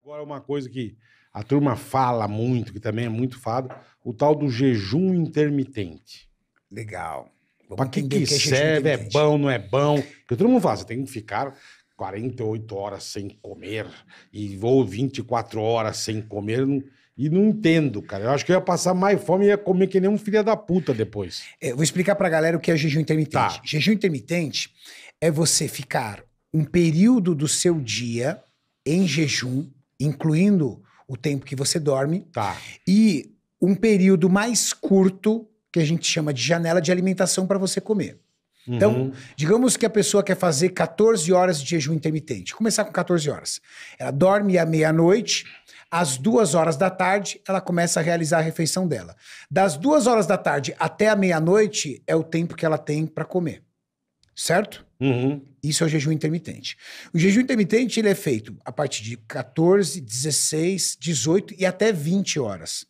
Agora, uma coisa que a turma fala muito, que também é muito falado, o tal do jejum intermitente. Legal. Pra que serve? É bom, não é bom? Porque todo mundo fala, você tem que ficar 48 horas sem comer, ou 24 horas sem comer, e não entendo, cara. Eu acho que eu ia passar mais fome e ia comer que nem um filho da puta depois. Vou explicar pra galera o que é jejum intermitente. Tá. Jejum intermitente é você ficar um período do seu dia em jejum, incluindo o tempo que você dorme, Tá. e um período mais curto, que a gente chama de janela de alimentação para você comer. Então, digamos que a pessoa quer fazer 14 horas de jejum intermitente. Começar com 14 horas. Ela dorme à meia-noite, às 2 horas da tarde, ela começa a realizar a refeição dela. Das 2 horas da tarde até a meia-noite é o tempo que ela tem para comer. Certo? Isso é o jejum intermitente. O jejum intermitente ele é feito a partir de 14, 16, 18 e até 20 horas.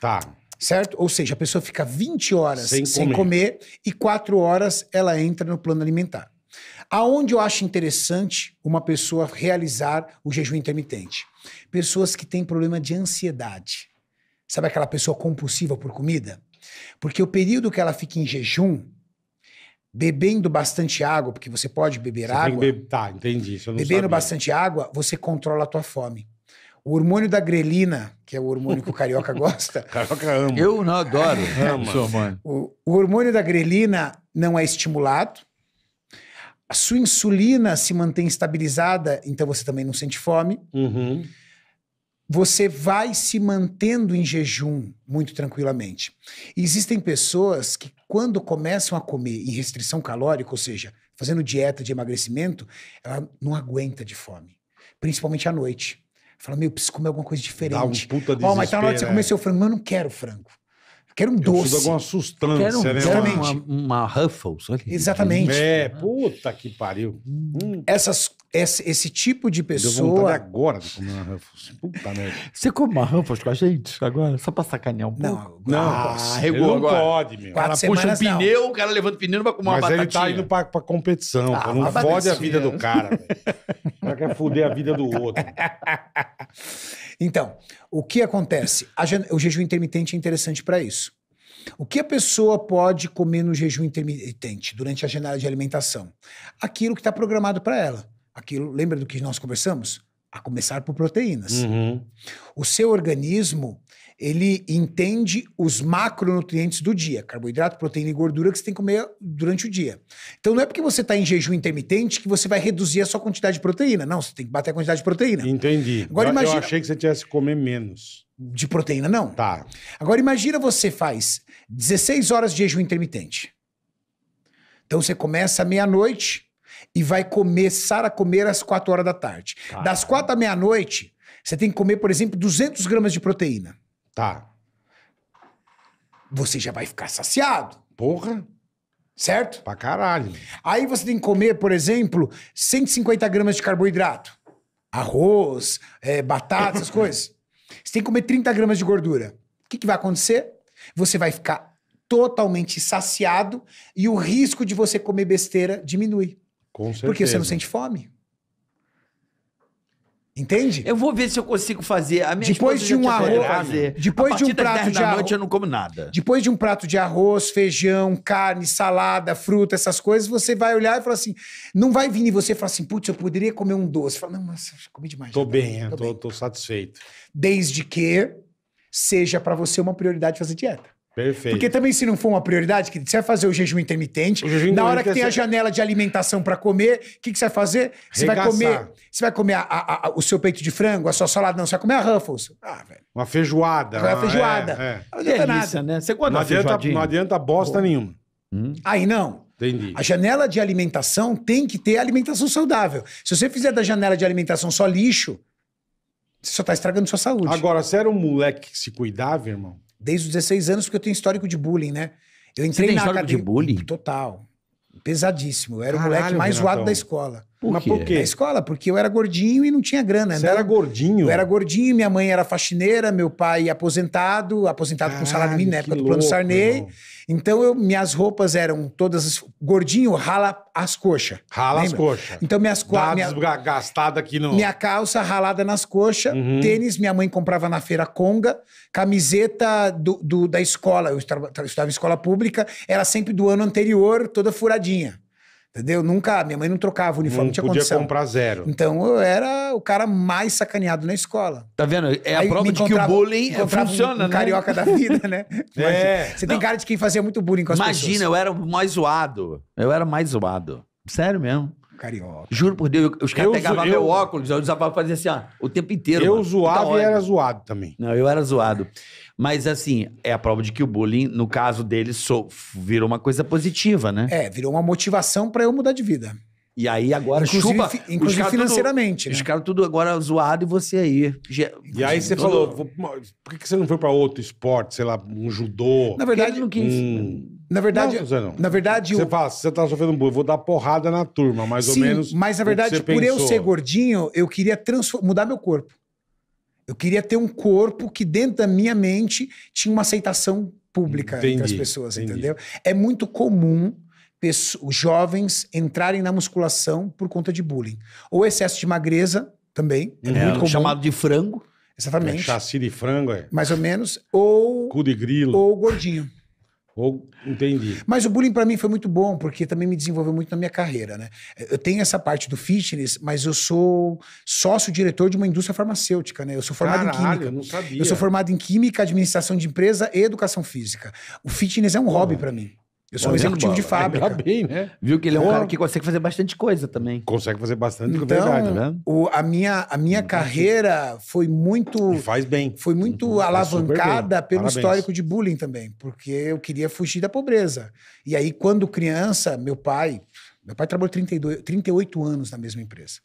Tá. Certo? Ou seja, a pessoa fica 20 horas sem comer e 4 horas ela entra no plano alimentar. Aonde eu acho interessante uma pessoa realizar o jejum intermitente? Pessoas que têm problema de ansiedade. Sabe aquela pessoa compulsiva por comida? Porque o período que ela fica em jejum, bebendo bastante água, porque você pode beber água. Tá, entendi. Isso eu não bebendo sabia. bastante água, você controla a tua fome. O hormônio da grelina, que é o hormônio que o carioca gosta. Carioca ama. Eu não adoro. Ama. O hormônio da grelina não é estimulado. A sua insulina se mantém estabilizada, então você também não sente fome. Você vai se mantendo em jejum muito tranquilamente. E existem pessoas que, quando começam a comer em restrição calórica, ou seja, fazendo dieta de emagrecimento, ela não aguenta de fome. Principalmente à noite. Fala, preciso comer alguma coisa diferente. Dá um puta desespero. Mas tá na hora de você comer seu frango. Mas eu não quero frango. Eu quero um doce. Preciso de alguma sustância, né? Exatamente. Uma Ruffles. Olha. Exatamente. Puta que pariu. Esse tipo de Deu vontade pessoa... agora de comer uma Ruffles. Puta merda. Você come uma Ruffles com a gente agora? Só pra sacanear um pouco? Não, arregou ele não agora. pode, meu. O cara 4 puxa um semanas, não. pneu, o cara levanta o pneu e vai comer uma Mas ele batatinha. tá indo pra competição, pô. Não uma fode a batatinha. vida do cara, velho. O cara quer foder a vida do outro. Então, o que acontece? O jejum intermitente é interessante para isso. O que a pessoa pode comer no jejum intermitente durante a janela de alimentação? Aquilo que está programado para ela. Aquilo, lembra do que nós conversamos? A começar por proteínas. O seu organismo, ele entende os macronutrientes do dia. Carboidrato, proteína e gordura que você tem que comer durante o dia. Então não é porque você está em jejum intermitente que você vai reduzir a sua quantidade de proteína. Não, você tem que bater a quantidade de proteína. Entendi. Agora imagina... Eu achei que você tivesse que comer menos. De proteína, não. Tá. Agora imagina você faz 16 horas de jejum intermitente. Então você começa à meia-noite e vai começar a comer às 4 horas da tarde. Tá. Das 4 à meia-noite, você tem que comer, por exemplo, 200 gramas de proteína. Tá. Você já vai ficar saciado. Porra. Certo? Pra caralho. Aí você tem que comer, por exemplo, 150 gramas de carboidrato. Arroz, batata, essas coisas. Você tem que comer 30 gramas de gordura. O que vai acontecer? Você vai ficar totalmente saciado e o risco de você comer besteira diminui. Com certeza. Porque você não sente fome. Entende? Eu vou ver se eu consigo fazer. A minha Depois esposa de já um tinha arroz- falado fazer. depois A de um partir das prato 10 de da arroz- noite eu não como nada. Depois de um prato de arroz, feijão, carne, salada, fruta, essas coisas, você vai olhar e falar assim, não vai vir em você e falar assim, putz, eu poderia comer um doce. Fala, não, mas eu comi demais. Tô já, bem, bem. tô satisfeito. Desde que seja pra você uma prioridade fazer dieta. Perfeito. Porque também se não for uma prioridade, querido, você vai fazer o jejum intermitente, O jejum na hora que intermitente tem é a janela de alimentação pra comer, o que você vai fazer? Você Regaçar. vai comer o seu peito de frango, a sua salada, não, você vai comer a Ruffles. Ah, velho. Uma feijoada. Vai a feijoada. É. Não adianta Delícia, nada. né? Você gosta Não, da feijoadinha? não adianta bosta nenhuma. Aí não. Entendi. A janela de alimentação tem que ter alimentação saudável. Se você fizer da janela de alimentação só lixo, você só tá estragando sua saúde. Agora, você era um moleque que se cuidava, irmão? Desde os 16 anos, porque eu tenho histórico de bullying, né? Eu entrei tem na histórico de bullying? Total. Pesadíssimo. Eu era o Caralho, moleque mais Renatão. zoado da escola. Mas por Na quê? escola, porque eu era gordinho e não tinha grana. Você né? era gordinho? Eu era gordinho, minha mãe era faxineira, meu pai aposentado com salário mínimo na época do Plano Sarney. irmão. Então, minhas roupas eram todas... Gordinho rala as coxas. Rala as lembra? coxas. Então, Dá desgastada aqui no... minha calça ralada nas coxas, tênis minha mãe comprava na feira Conga, camiseta da escola, eu estudava em escola pública, era sempre do ano anterior, toda furadinha. Entendeu? Nunca, minha mãe não trocava o uniforme, Não não tinha podia condição. comprar zero. Então eu era o cara mais sacaneado na escola. Tá vendo? É a Aí prova me de que o encontrava- bullying encontrava funciona, um né? carioca da vida, né? É. Você tem cara de quem fazia muito bullying com as Imagina, pessoas. eu era o mais zoado. Eu era mais zoado. Sério mesmo. Carioca. Juro por Deus, os caras Eu pegavam zo- meu eu- óculos, eu usava pra fazer assim, ó, o tempo inteiro. Eu mano. zoava Puta e era ódio. zoado também. Não, eu era zoado. Mas assim, é a prova de que o bullying, no caso dele, virou uma coisa positiva, né? É, virou uma motivação pra eu mudar de vida. E aí agora Inclusive, chupa. inclusive os caras financeiramente, Tudo, né? Os caras tudo agora zoado e você aí. E aí você falou, por que você não foi pra outro esporte, sei lá, um judô? Na verdade, Ele não quis. na verdade, Não, Zé, não. na verdade, Você fala, se você tá sofrendo bullying, eu vou dar porrada na turma, mais sim, ou menos. mas na o que verdade, você por eu pensou. ser gordinho, eu queria mudar meu corpo. Eu queria ter um corpo que dentro da minha mente tinha uma aceitação pública entre as Entendi, pessoas, entendi. entendeu? É muito comum os jovens entrarem na musculação por conta de bullying. Ou excesso de magreza, também, é muito comum. chamado de frango. Exatamente. Chassi de frango, Mais ou menos. Ou cu de grilo. gordinho. Entendi. Mas o bullying pra mim foi muito bom, porque também me desenvolveu muito na minha carreira, né? Eu tenho essa parte do fitness, mas eu sou sócio-diretor de uma indústria farmacêutica, né? Eu sou formado em Caralho, química. eu não sabia. Eu sou formado em química, administração de empresa e educação física. O fitness é um hobby pra mim. Eu sou um Tá vendo, executivo de Bola? fábrica. Ainda bem, né? Viu que ele é um Porra. cara que consegue fazer bastante coisa também. Consegue fazer bastante, Então, verdade. tá vendo? a minha carreira foi muito... E faz bem. Foi muito Faz alavancada super bem. pelo Parabéns. histórico de bullying também, porque eu queria fugir da pobreza. E aí, quando criança, meu pai trabalhou 38 anos na mesma empresa.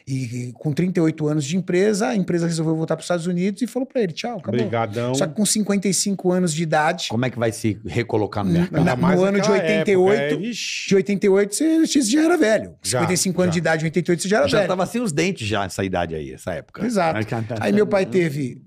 E com 38 anos de empresa, a empresa resolveu voltar para os Estados Unidos e falou para ele, tchau, acabou. Obrigadão. Só que com 55 anos de idade, Como é que vai se recolocar no mercado? Ainda mais no ano de naquela 88, época, vixe. de 88 você já era velho. Já, 55 anos já. de idade, 88 você já era Já velho. tava sem os dentes já, essa idade aí, essa época. Exato. Aí meu pai teve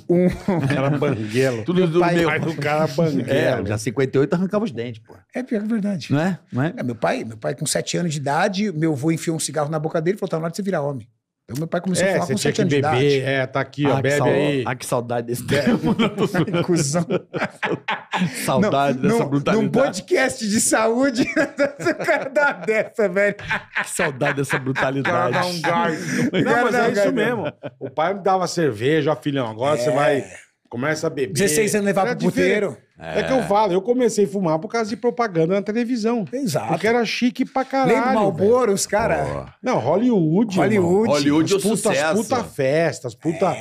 um... Era banguelo. Tudo do pai- meu. Pai do cara banguelo. Já 58 arrancava os dentes, pô. É pior que verdade. Não é? Não é? Meu pai com 7 anos de idade, meu avô enfiou um cigarro na boca dele e falou, tá na hora de você virar homem. Então meu pai começou a fumar Você com tinha 7 que anos de beber. idade. Tá aqui, ó, bebe aí. Que saudade desse tempo. Cusão. Saudade dessa brutalidade. Num podcast de saúde, o cara dá dessa, velho. Que saudade dessa brutalidade. Não, mas Cara, é não, isso cara, mesmo. O pai me dava cerveja, ó, filhão. Agora você vai. Começa a beber. 16 anos levar Era pro puteiro. É que eu falo, eu comecei a fumar por causa de propaganda na televisão. Exato. Porque era chique pra caralho. Lembra o velho. Marlboro, os caras... Não, Hollywood. irmão. Hollywood é o As puta sucesso. festas, puta.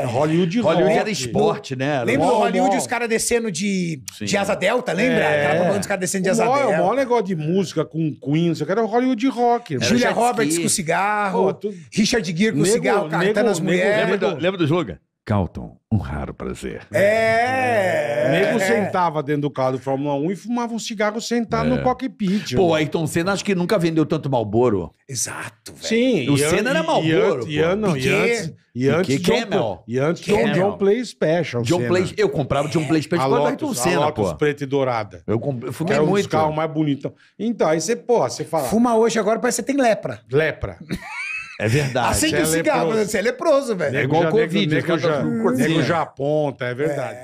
Hollywood rock. Hollywood era esporte, né? Era Lembra Mó, do Hollywood mó. os caras descendo de Sim. asa delta, lembra? Aquela propaganda dos caras descendo de asa O maior delta. negócio de música com Queen, isso aqui era o Hollywood rock. irmão. Julia jet ski. Roberts com cigarro, Pô, tudo- Richard Gere com Nego- cigarro, catando as nego- mulheres. Lembra do slogan? Calton, um raro prazer. O nego sentava dentro do carro do Fórmula 1 e fumava um cigarro sentado no cockpit. Pô, irmão. Ayrton Senna acho que nunca vendeu tanto Marlboro. Exato, velho. Sim. O Senna era Marlboro, pô. E antes Piquet, John Camel. E antes Camel. John Play Special. John Senna. Play, eu comprava John Play Special A por causa do Ayrton Lotus, Senna, a Lotus pô. preta e dourada. Eu Que fumei era um dos muito. carros mais bonitos. Então, aí você fala, Fuma hoje agora, parece que você tem lepra. lepra. É verdade. Acende Você é o cigarro, leproso. você é leproso, velho. igual já- Covid, nego os caras já, tão com corzinha. nego já aponta, é verdade.